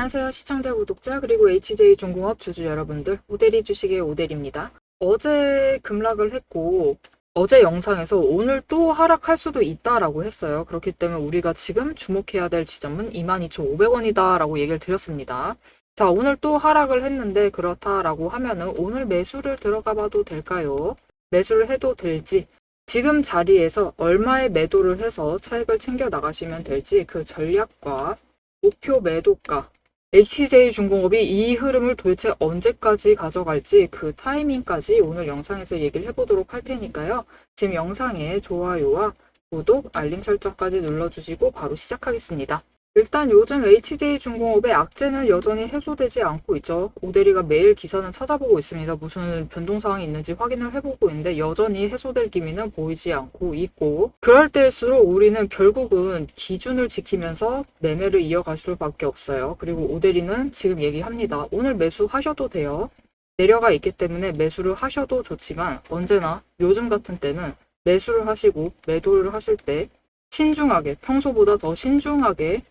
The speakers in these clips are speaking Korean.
안녕하세요 시청자 구독자 그리고 HJ중공업 주주 여러분들, 오대리 주식의 오대리입니다. 어제 급락을 했고 어제 영상에서 오늘 또 하락할 수도 있다라고 했어요. 그렇기 때문에 우리가 지금 주목해야 될 지점은 22,500원이다 라고 얘기를 드렸습니다. 자, 오늘 또 하락을 했는데 그렇다라고 하면은 오늘 매수를 들어가 봐도 될까요? 매수를 해도 될지, 지금 자리에서 얼마의 매도를 해서 차익을 챙겨 나가시면 될지 그 전략과 목표 매도가, HJ중공업이 이 흐름을 도대체 언제까지 가져갈지 그 타이밍까지 오늘 영상에서 얘기를 해보도록 할 테니까요. 지금 영상에 좋아요와 구독, 알림 설정까지 눌러주시고 바로 시작하겠습니다. 일단 요즘 HJ중공업의 악재는 여전히 해소되지 않고 있죠. 오대리가 매일 기사는 찾아보고 있습니다. 무슨 변동사항이 있는지 확인을 해보고 있는데 여전히 해소될 기미는 보이지 않고 있고, 그럴 때일수록 우리는 결국은 기준을 지키면서 매매를 이어갈 수밖에 없어요. 그리고 오대리는 지금 얘기합니다. 오늘 매수하셔도 돼요. 내려가 있기 때문에 매수를 하셔도 좋지만 언제나 요즘 같은 때는 매수를 하시고 매도를 하실 때 신중하게, 평소보다 더 신중하게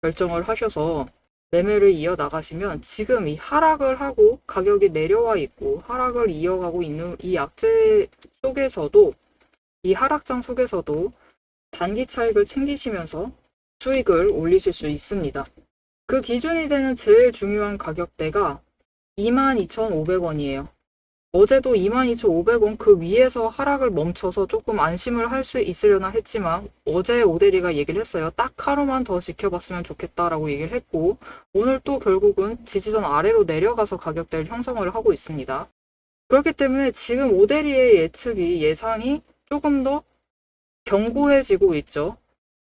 결정을 하셔서 매매를 이어나가시면 지금 이 하락을 하고 가격이 내려와 있고 하락을 이어가고 있는 이 악재 속에서도, 이 하락장 속에서도 단기 차익을 챙기시면서 수익을 올리실 수 있습니다. 그 기준이 되는 제일 중요한 가격대가 22,500원이에요. 어제도 22,500원 그 위에서 하락을 멈춰서 조금 안심을 할 수 있으려나 했지만 어제 오대리가 얘기를 했어요. 딱 하루만 더 지켜봤으면 좋겠다라고 얘기를 했고, 오늘 또 결국은 지지선 아래로 내려가서 가격대를 형성을 하고 있습니다. 그렇기 때문에 지금 오대리의 예상이 조금 더 견고해지고 있죠.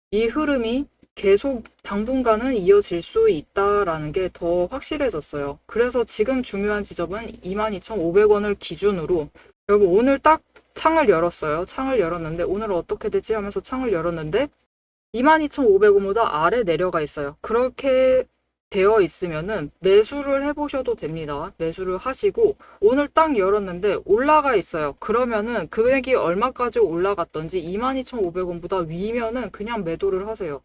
이 흐름이 계속 당분간은 이어질 수 있다라는 게 더 확실해졌어요. 그래서 지금 중요한 지점은 22,500원을 기준으로, 여러분 오늘 딱 창을 열었어요. 창을 열었는데 오늘은 어떻게 되지 하면서 창을 열었는데 22,500원보다 아래 내려가 있어요. 그렇게 되어 있으면은 매수를 해보셔도 됩니다. 매수를 하시고 오늘 딱 열었는데 올라가 있어요. 그러면은 금액이 얼마까지 올라갔던지 22,500원보다 위면은 그냥 매도를 하세요.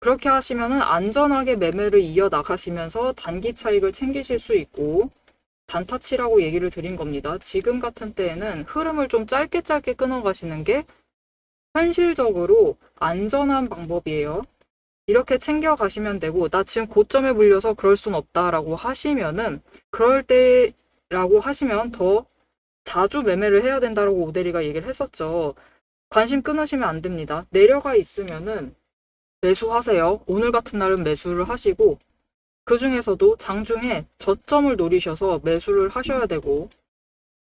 그렇게 하시면은 안전하게 매매를 이어나가시면서 단기 차익을 챙기실 수 있고, 단타치라고 얘기를 드린 겁니다. 지금 같은 때에는 흐름을 좀 짧게 끊어가시는 게 현실적으로 안전한 방법이에요. 이렇게 챙겨가시면 되고, 나 지금 고점에 물려서 그럴 순 없다라고 하시면은, 그럴 때라고 하시면 더 자주 매매를 해야 된다라고 오대리가 얘기를 했었죠. 관심 끊으시면 안 됩니다. 내려가 있으면은 매수하세요. 오늘 같은 날은 매수를 하시고, 그 중에서도 장중에 저점을 노리셔서 매수를 하셔야 되고,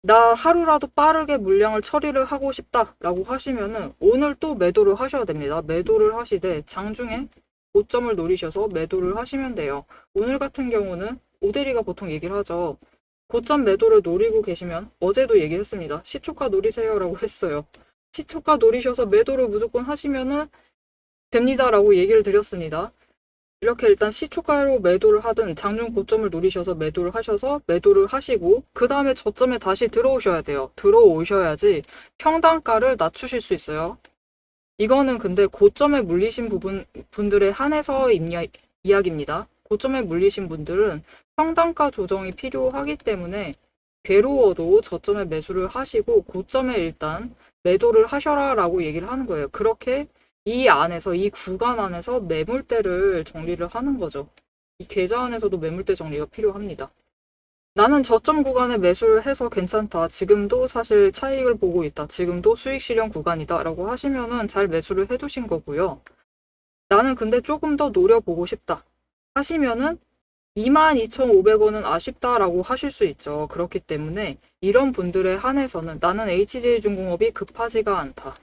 나 하루라도 빠르게 물량을 처리를 하고 싶다라고 하시면은 오늘 또 매도를 하셔야 됩니다. 매도를 하시되 장중에 고점을 노리셔서 매도를 하시면 돼요. 오늘 같은 경우는 오대리가 보통 얘기를 하죠. 고점 매도를 노리고 계시면, 어제도 얘기했습니다. 시초가 노리세요라고 했어요. 시초가 노리셔서 매도를 무조건 하시면은 됩니다라고 얘기를 드렸습니다. 이렇게 일단 시초가로 매도를 하든 장중 고점을 노리셔서 매도를 하셔서 매도를 하시고 그 다음에 저점에 다시 들어오셔야 돼요. 들어오셔야지 평단가를 낮추실 수 있어요. 이거는 근데 고점에 물리신 분들에 한해서 이야기입니다. 고점에 물리신 분들은 평단가 조정이 필요하기 때문에 괴로워도 저점에 매수를 하시고 고점에 일단 매도를 하셔라 라고 얘기를 하는 거예요. 그렇게 이 안에서, 이 구간 안에서 매물대를 정리를 하는 거죠. 이 계좌 안에서도 매물대 정리가 필요합니다. 나는 저점 구간에 매수를 해서 괜찮다. 지금도 사실 차익을 보고 있다. 지금도 수익 실현 구간이다. 라고 하시면은 잘 매수를 해두신 거고요. 나는 근데 조금 더 노려보고 싶다. 하시면은 22,500원은 아쉽다라고 하실 수 있죠. 그렇기 때문에 이런 분들에 한해서는 나는 HJ중공업이 급하지가 않다.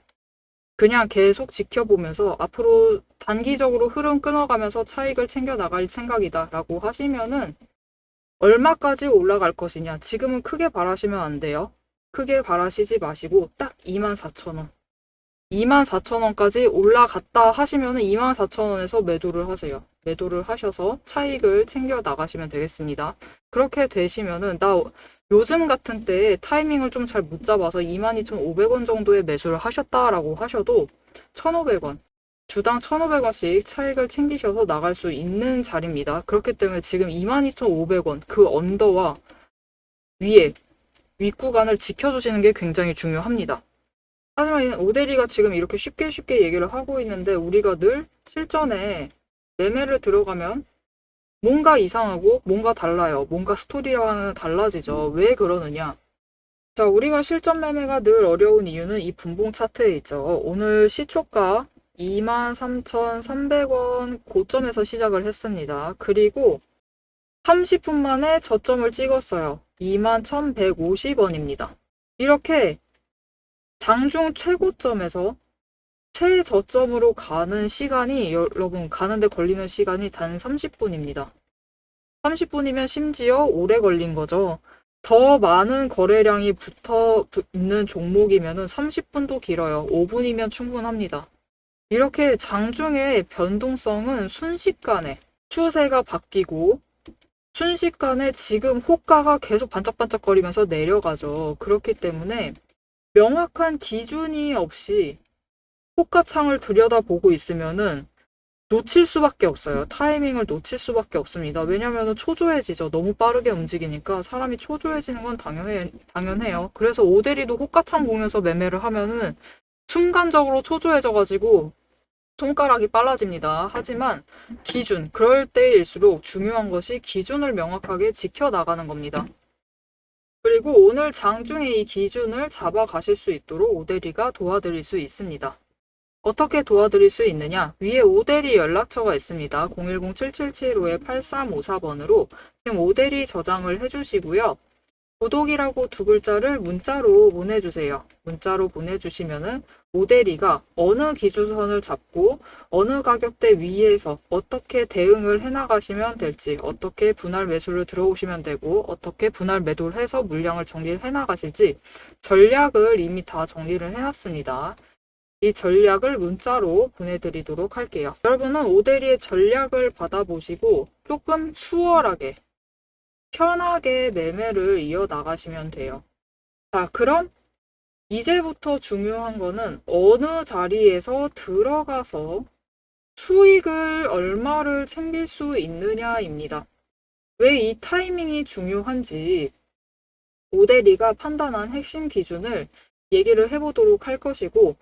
그냥 계속 지켜보면서 앞으로 단기적으로 흐름 끊어가면서 차익을 챙겨 나갈 생각이다 라고 하시면은 얼마까지 올라갈 것이냐. 지금은 크게 바라시면 안 돼요. 크게 바라시지 마시고 딱 24,000원. 24,000원까지 올라갔다 하시면은 24,000원에서 매도를 하세요. 매도를 하셔서 차익을 챙겨 나가시면 되겠습니다. 그렇게 되시면은 나 요즘 같은 때에 타이밍을 좀 잘 못 잡아서 22,500원 정도의 매수를 하셨다라고 하셔도 1,500원, 주당 1,500원씩 차익을 챙기셔서 나갈 수 있는 자리입니다. 그렇기 때문에 지금 22,500원 그 언더와 위에 윗구간을 지켜주시는 게 굉장히 중요합니다. 하지만 오데리가 지금 이렇게 쉽게 얘기를 하고 있는데 우리가 늘 실전에 매매를 들어가면 뭔가 이상하고 뭔가 달라요. 뭔가 스토리랑은 달라지죠. 왜 그러느냐? 자, 우리가 실전 매매가 늘 어려운 이유는 이 분봉 차트에 있죠. 오늘 시초가 23,300원 고점에서 시작을 했습니다. 그리고 30분 만에 저점을 찍었어요. 21,150원입니다. 이렇게 장중 최고점에서 최저점으로 가는 시간이 여러분 가는데 걸리는 시간이 단 30분입니다. 30분이면 심지어 오래 걸린 거죠. 더 많은 거래량이 붙어 있는 종목이면 30분도 길어요. 5분이면 충분합니다. 이렇게 장중의 변동성은 순식간에 추세가 바뀌고 순식간에 지금 호가가 계속 반짝반짝거리면서 내려가죠. 그렇기 때문에 명확한 기준이 없이 호가창을 들여다보고 있으면은 놓칠 수밖에 없어요. 타이밍을 놓칠 수밖에 없습니다. 왜냐면은 초조해지죠. 너무 빠르게 움직이니까 사람이 초조해지는 건 당연해요. 그래서 오데리도 호가창 보면서 매매를 하면은 순간적으로 초조해져가지고 손가락이 빨라집니다. 하지만 기준, 그럴 때일수록 중요한 것이 기준을 명확하게 지켜나가는 겁니다. 그리고 오늘 장중에 이 기준을 잡아가실 수 있도록 오데리가 도와드릴 수 있습니다. 어떻게 도와드릴 수 있느냐? 위에 오데리 연락처가 있습니다. 010-7775-8354번으로 지금 오데리 저장을 해주시고요. 구독이라고 두 글자를 문자로 보내주세요. 문자로 보내주시면은 오데리가 어느 기준선을 잡고 어느 가격대 위에서 어떻게 대응을 해나가시면 될지, 어떻게 분할 매수를 들어오시면 되고, 어떻게 분할 매도를 해서 물량을 정리를 해나가실지 전략을 이미 다 정리를 해놨습니다. 이 전략을 문자로 보내드리도록 할게요. 여러분은 오데리의 전략을 받아보시고 조금 수월하게 편하게 매매를 이어나가시면 돼요. 자, 그럼 이제부터 중요한 거는 어느 자리에서 들어가서 수익을 얼마를 챙길 수 있느냐입니다. 왜 이 타이밍이 중요한지 오데리가 판단한 핵심 기준을 얘기를 해보도록 할 것이고,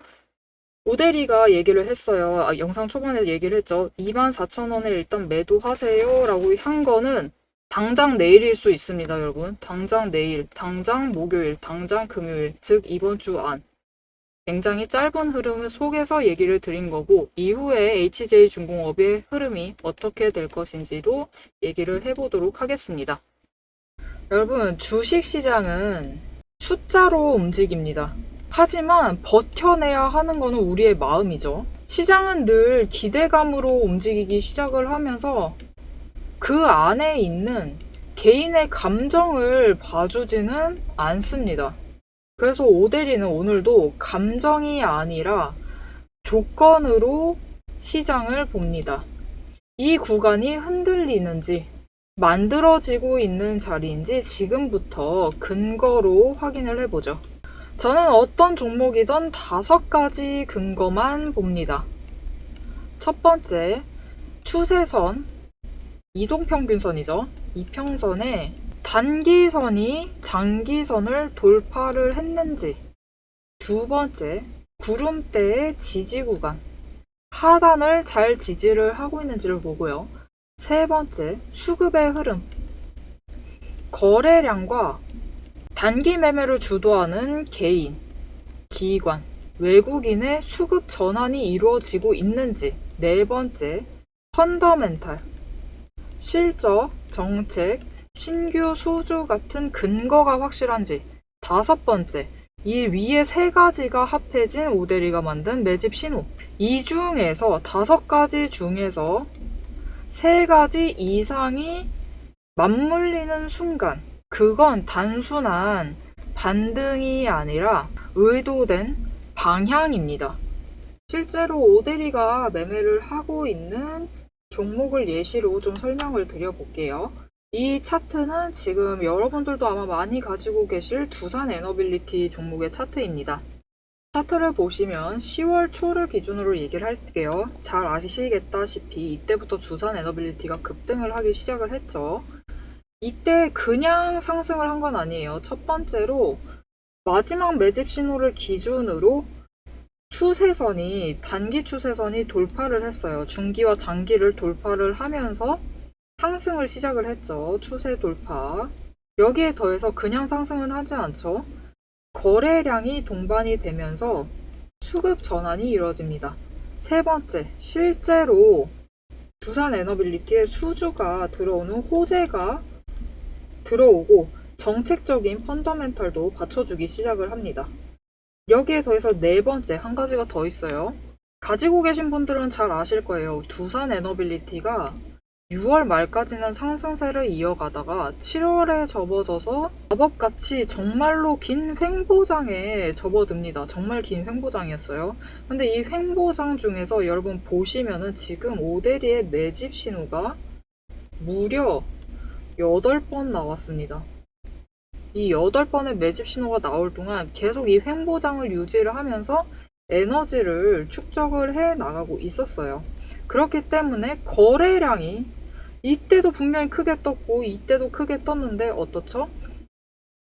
오데리가 얘기를 했어요. 영상 초반에 얘기를 했죠. 24,000원에 일단 매도하세요 라고 한 거는 당장 내일일 수 있습니다, 여러분. 당장 내일, 당장 목요일, 당장 금요일, 즉 이번 주 안. 굉장히 짧은 흐름 속에서 얘기를 드린 거고, 이후에 HJ중공업의 흐름이 어떻게 될 것인지도 얘기를 해보도록 하겠습니다. 여러분, 주식시장은 숫자로 움직입니다. 하지만 버텨내야 하는 거는 우리의 마음이죠. 시장은 늘 기대감으로 움직이기 시작을 하면서 그 안에 있는 개인의 감정을 봐주지는 않습니다. 그래서 오데리는 오늘도 감정이 아니라 조건으로 시장을 봅니다. 이 구간이 흔들리는지 만들어지고 있는 자리인지 지금부터 근거로 확인을 해보죠. 저는 어떤 종목이든 5가지 근거만 봅니다. 첫 번째, 추세선, 이동평균선이죠. 이평선에 단기선이 장기선을 돌파를 했는지. 두 번째, 구름대의 지지 구간, 하단을 잘 지지를 하고 있는지를 보고요. 세 번째, 수급의 흐름, 거래량과 단기 매매를 주도하는 개인, 기관, 외국인의 수급 전환이 이루어지고 있는지. 네 번째, 펀더멘탈, 실적, 정책, 신규 수주 같은 근거가 확실한지. 다섯 번째, 이 위에 3가지가 합해진 오데리가 만든 매집 신호. 이 중에서 5가지 중에서 3가지 이상이 맞물리는 순간, 그건 단순한 반등이 아니라 의도된 방향입니다. 실제로 오데리가 매매를 하고 있는 종목을 예시로 좀 설명을 드려볼게요. 이 차트는 지금 여러분들도 아마 많이 가지고 계실 두산 에너빌리티 종목의 차트입니다. 차트를 보시면 10월 초를 기준으로 얘기를 할게요. 잘 아시겠다시피 이때부터 두산 에너빌리티가 급등을 하기 시작을 했죠. 이때 그냥 상승을 한 건 아니에요. 첫 번째로 마지막 매집 신호를 기준으로 추세선이 단기 추세선이 돌파를 했어요. 중기와 장기를 돌파를 하면서 상승을 시작을 했죠. 추세 돌파. 여기에 더해서 그냥 상승은 하지 않죠. 거래량이 동반이 되면서 수급 전환이 이루어집니다. 세 번째, 실제로 두산 에너빌리티에 수주가 들어오는 호재가 들어오고 정책적인 펀더멘털도 받쳐주기 시작을 합니다. 여기에 더해서 네 번째, 한 가지가 더 있어요. 가지고 계신 분들은 잘 아실 거예요. 두산 에너빌리티가 6월 말까지는 상승세를 이어가다가 7월에 접어져서 마법같이 정말로 긴 횡보장에 접어듭니다. 정말 긴 횡보장이었어요. 근데 이 횡보장 중에서 여러분 보시면은 지금 오데리의 매집 신호가 무려 8번 나왔습니다. 이 8번의 매집 신호가 나올 동안 계속 이 횡보장을 유지를 하면서 에너지를 축적을 해 나가고 있었어요. 그렇기 때문에 거래량이 이때도 분명히 크게 떴고 이때도 크게 떴는데 어떻죠?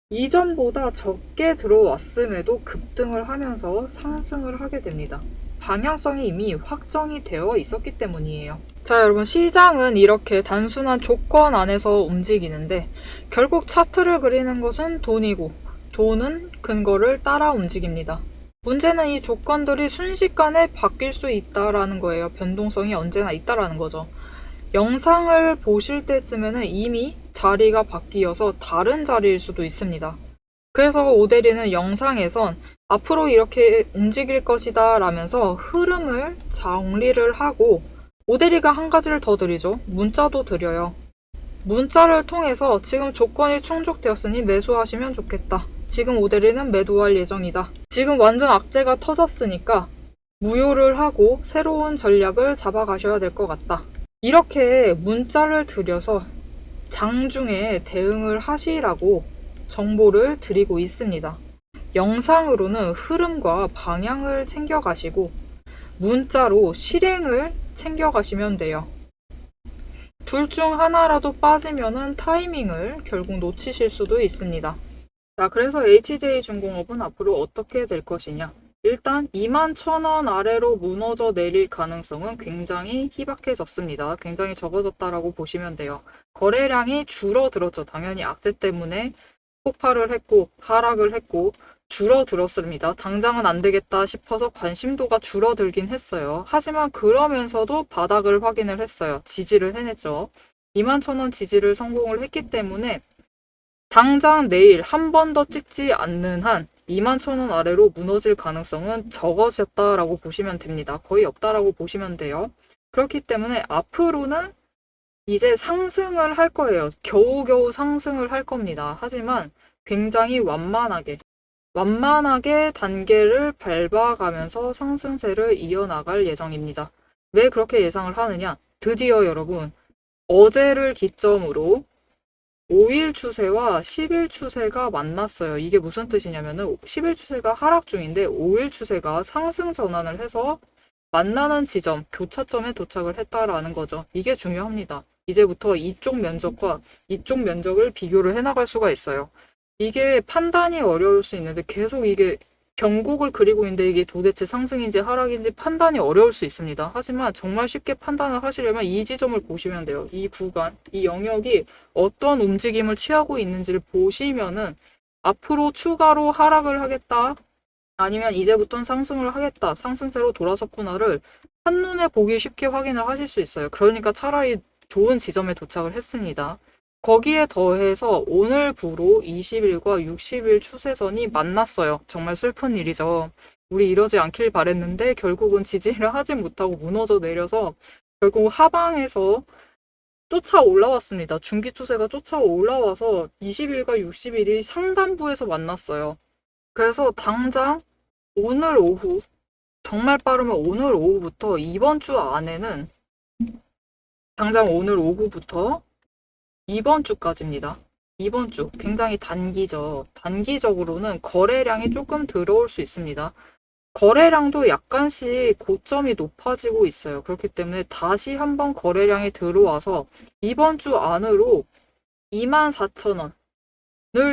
이전보다 적게 들어왔음에도 급등을 하면서 상승을 하게 됩니다. 방향성이 이미 확정이 되어 있었기 때문이에요. 자, 여러분, 시장은 이렇게 단순한 조건 안에서 움직이는데 결국 차트를 그리는 것은 돈이고 돈은 근거를 따라 움직입니다. 문제는 이 조건들이 순식간에 바뀔 수 있다라는 거예요. 변동성이 언제나 있다라는 거죠. 영상을 보실 때쯤에는 이미 자리가 바뀌어서 다른 자리일 수도 있습니다. 그래서 오데리는 영상에선 앞으로 이렇게 움직일 것이다 라면서 흐름을 정리를 하고 오데리가 한 가지를 더 드리죠. 문자도 드려요. 문자를 통해서 지금 조건이 충족되었으니 매수하시면 좋겠다. 지금 오데리는 매도할 예정이다. 지금 완전 악재가 터졌으니까 무효를 하고 새로운 전략을 잡아가셔야 될 것 같다. 이렇게 문자를 드려서 장중에 대응을 하시라고 정보를 드리고 있습니다. 영상으로는 흐름과 방향을 챙겨가시고 문자로 실행을 챙겨가시면 돼요. 둘 중 하나라도 빠지면은 타이밍을 결국 놓치실 수도 있습니다. 자, 그래서 HJ중공업은 앞으로 어떻게 될 것이냐? 일단 21,000원 아래로 무너져 내릴 가능성은 굉장히 희박해졌습니다. 굉장히 적어졌다라고 보시면 돼요. 거래량이 줄어들었죠. 당연히 악재 때문에 폭발을 했고 하락을 했고 줄어들었습니다. 당장은 안 되겠다 싶어서 관심도가 줄어들긴 했어요. 하지만 그러면서도 바닥을 확인을 했어요. 지지를 해냈죠. 21,000원 지지를 성공을 했기 때문에 당장 내일 한 번 더 찍지 않는 한 21,000원 아래로 무너질 가능성은 적어졌다라고 보시면 됩니다. 거의 없다라고 보시면 돼요. 그렇기 때문에 앞으로는 이제 상승을 할 거예요. 겨우겨우 상승을 할 겁니다. 하지만 굉장히 완만하게 단계를 밟아가면서 상승세를 이어나갈 예정입니다. 왜 그렇게 예상을 하느냐? 드디어 여러분, 어제를 기점으로 5일 추세와 10일 추세가 만났어요. 이게 무슨 뜻이냐면은 10일 추세가 하락 중인데 5일 추세가 상승 전환을 해서 만나는 지점, 교차점에 도착을 했다라는 거죠. 이게 중요합니다. 이제부터 이쪽 면적과 이쪽 면적을 비교를 해나갈 수가 있어요. 이게 판단이 어려울 수 있는데 계속 이게 변곡을 그리고 있는데 이게 도대체 상승인지 하락인지 판단이 어려울 수 있습니다. 하지만 정말 쉽게 판단을 하시려면 이 지점을 보시면 돼요. 이 구간, 이 영역이 어떤 움직임을 취하고 있는지를 보시면은 앞으로 추가로 하락을 하겠다. 아니면 이제부터는 상승을 하겠다. 상승세로 돌아섰구나를 한눈에 보기 쉽게 확인을 하실 수 있어요. 그러니까 차라리 좋은 지점에 도착을 했습니다. 거기에 더해서 오늘부로 20일과 60일 추세선이 만났어요. 정말 슬픈 일이죠. 우리 이러지 않길 바랬는데 결국은 지지를 하지 못하고 무너져 내려서 결국 하방에서 쫓아 올라왔습니다. 중기 추세가 쫓아 올라와서 20일과 60일이 상단부에서 만났어요. 그래서 당장 오늘 오후, 정말 빠르면 오늘 오후부터 이번 주 안에는 당장 오늘 오후부터 이번 주까지입니다. 이번 주 굉장히 단기죠. 단기적으로는 거래량이 조금 들어올 수 있습니다. 거래량도 약간씩 고점이 높아지고 있어요. 그렇기 때문에 다시 한번 거래량이 들어와서 이번 주 안으로 24,000원을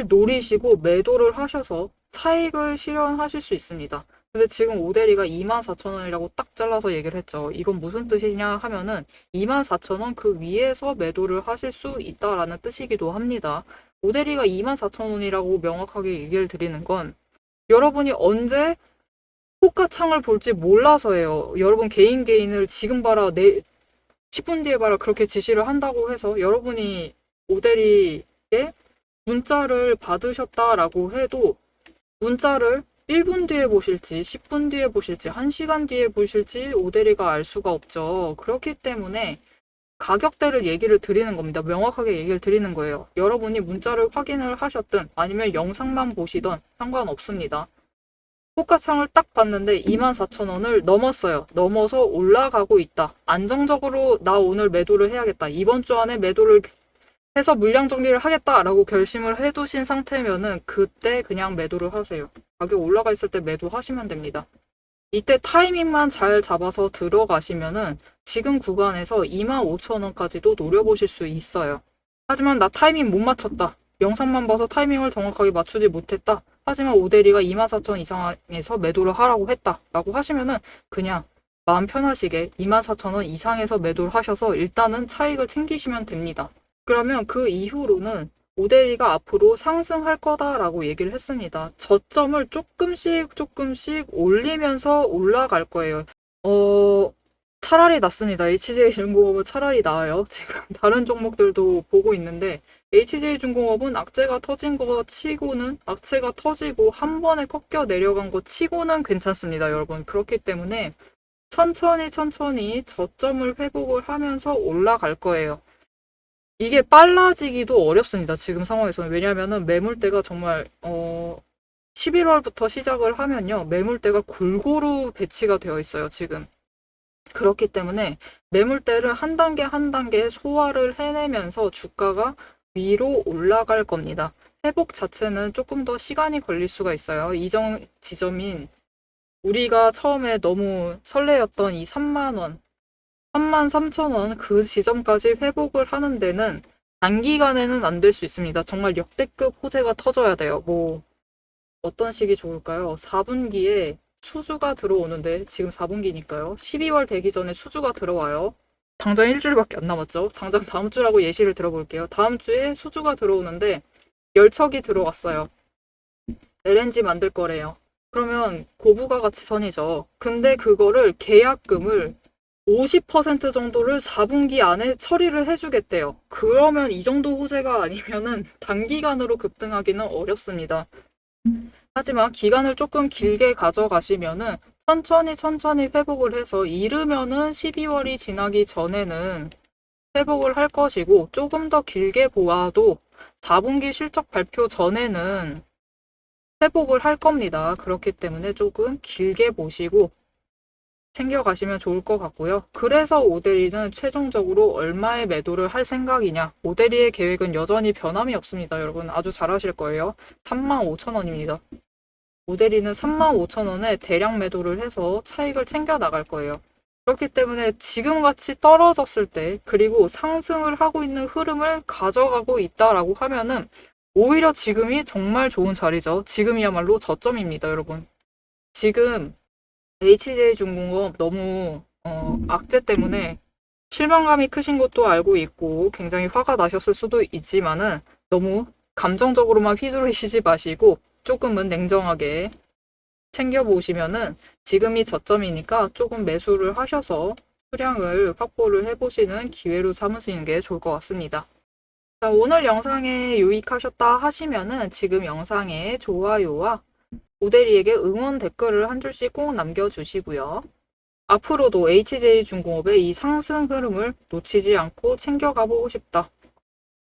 노리시고 매도를 하셔서 차익을 실현하실 수 있습니다. 근데 지금 오데리가 24,000원이라고 딱 잘라서 얘기를 했죠. 이건 무슨 뜻이냐 하면은 24,000원 그 위에서 매도를 하실 수 있다라는 뜻이기도 합니다. 오데리가 24,000원이라고 명확하게 얘기를 드리는 건 여러분이 언제 호가창을 볼지 몰라서예요. 여러분 개인을 지금 봐라, 10분 뒤에 봐라 그렇게 지시를 한다고 해서 여러분이 오데리의 문자를 받으셨다라고 해도 문자를 1분 뒤에 보실지 10분 뒤에 보실지 1시간 뒤에 보실지 오데리가 알 수가 없죠. 그렇기 때문에 가격대를 얘기를 드리는 겁니다. 명확하게 얘기를 드리는 거예요. 여러분이 문자를 확인을 하셨든 아니면 영상만 보시든 상관없습니다. 호가창을 딱 봤는데 24,000원을 넘었어요. 넘어서 올라가고 있다. 안정적으로 나 오늘 매도를 해야겠다. 이번 주 안에 매도를 해서 물량 정리를 하겠다라고 결심을 해두신 상태면은 그때 그냥 매도를 하세요. 가격 올라가 있을 때 매도하시면 됩니다. 이때 타이밍만 잘 잡아서 들어가시면은 지금 구간에서 25,000원까지도 노려보실 수 있어요. 하지만 나 타이밍 못 맞췄다. 영상만 봐서 타이밍을 정확하게 맞추지 못했다. 하지만 오데리가 24,000원 이상에서 매도를 하라고 했다. 라고 하시면은 그냥 마음 편하시게 24,000원 이상에서 매도를 하셔서 일단은 차익을 챙기시면 됩니다. 그러면 그 이후로는 오데리가 앞으로 상승할 거다라고 얘기를 했습니다. 저점을 조금씩 올리면서 올라갈 거예요. 차라리 낫습니다. HJ중공업은 차라리 나아요. 지금 다른 종목들도 보고 있는데 HJ중공업은 악재가 터진 거 치고는 악재가 터지고 한 번에 꺾여 내려간 거 치고는 괜찮습니다, 여러분. 그렇기 때문에 천천히 저점을 회복을 하면서 올라갈 거예요. 이게 빨라지기도 어렵습니다. 지금 상황에서는. 왜냐면은 매물대가 정말 11월부터 시작을 하면요. 매물대가 골고루 배치가 되어 있어요. 지금. 그렇기 때문에 매물대를 한 단계 한 단계 소화를 해내면서 주가가 위로 올라갈 겁니다. 회복 자체는 조금 더 시간이 걸릴 수가 있어요. 이전 지점인 우리가 처음에 너무 설레였던 이 3만 원, 33,000원 그 지점까지 회복을 하는 데는 단기간에는 안 될 수 있습니다. 정말 역대급 호재가 터져야 돼요. 뭐 어떤 식이 좋을까요? 4분기에 수주가 들어오는데 지금 4분기니까요. 12월 되기 전에 수주가 들어와요. 당장 일주일밖에 안 남았죠. 당장 다음 주라고 예시를 들어볼게요. 다음 주에 수주가 들어오는데 열척이 들어왔어요. LNG 만들 거래요. 그러면 고부가 가치선이죠. 근데 그거를 계약금을 50% 정도를 4분기 안에 처리를 해주겠대요. 그러면 이 정도 호재가 아니면은 단기간으로 급등하기는 어렵습니다. 하지만 기간을 조금 길게 가져가시면은 천천히 회복을 해서 이르면은 12월이 지나기 전에는 회복을 할 것이고 조금 더 길게 보아도 4분기 실적 발표 전에는 회복을 할 겁니다. 그렇기 때문에 조금 길게 보시고 챙겨가시면 좋을 것 같고요. 그래서 오데리는 최종적으로 얼마의 매도를 할 생각이냐. 오데리의 계획은 여전히 변함이 없습니다. 여러분 아주 잘 아실 거예요. 35,000원입니다. 오데리는 35,000원에 대량 매도를 해서 차익을 챙겨 나갈 거예요. 그렇기 때문에 지금같이 떨어졌을 때 그리고 상승을 하고 있는 흐름을 가져가고 있다라고 하면은 오히려 지금이 정말 좋은 자리죠. 지금이야말로 저점입니다, 여러분. 지금 HJ중공업 너무 악재 때문에 실망감이 크신 것도 알고 있고 굉장히 화가 나셨을 수도 있지만은 너무 감정적으로만 휘둘리시지 마시고 조금은 냉정하게 챙겨보시면은 지금이 저점이니까 조금 매수를 하셔서 수량을 확보를 해보시는 기회로 삼으시는 게 좋을 것 같습니다. 자, 오늘 영상에 유익하셨다 하시면은 지금 영상에 좋아요와 오데리에게 응원 댓글을 한 줄씩 꼭 남겨주시고요. 앞으로도 HJ중공업의 이 상승 흐름을 놓치지 않고 챙겨가보고 싶다.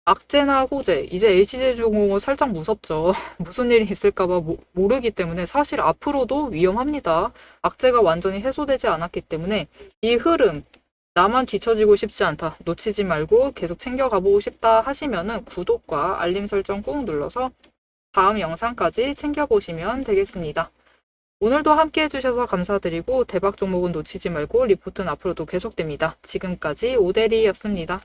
악재나 호재, 이제 HJ중공업 살짝 무섭죠. 무슨 일이 있을까봐 모르기 때문에 사실 앞으로도 위험합니다. 악재가 완전히 해소되지 않았기 때문에 이 흐름, 나만 뒤처지고 싶지 않다. 놓치지 말고 계속 챙겨가보고 싶다 하시면은 구독과 알림 설정 꾹 눌러서 다음 영상까지 챙겨보시면 되겠습니다. 오늘도 함께 해주셔서 감사드리고 대박 종목은 놓치지 말고 리포트는 앞으로도 계속됩니다. 지금까지 오대리였습니다.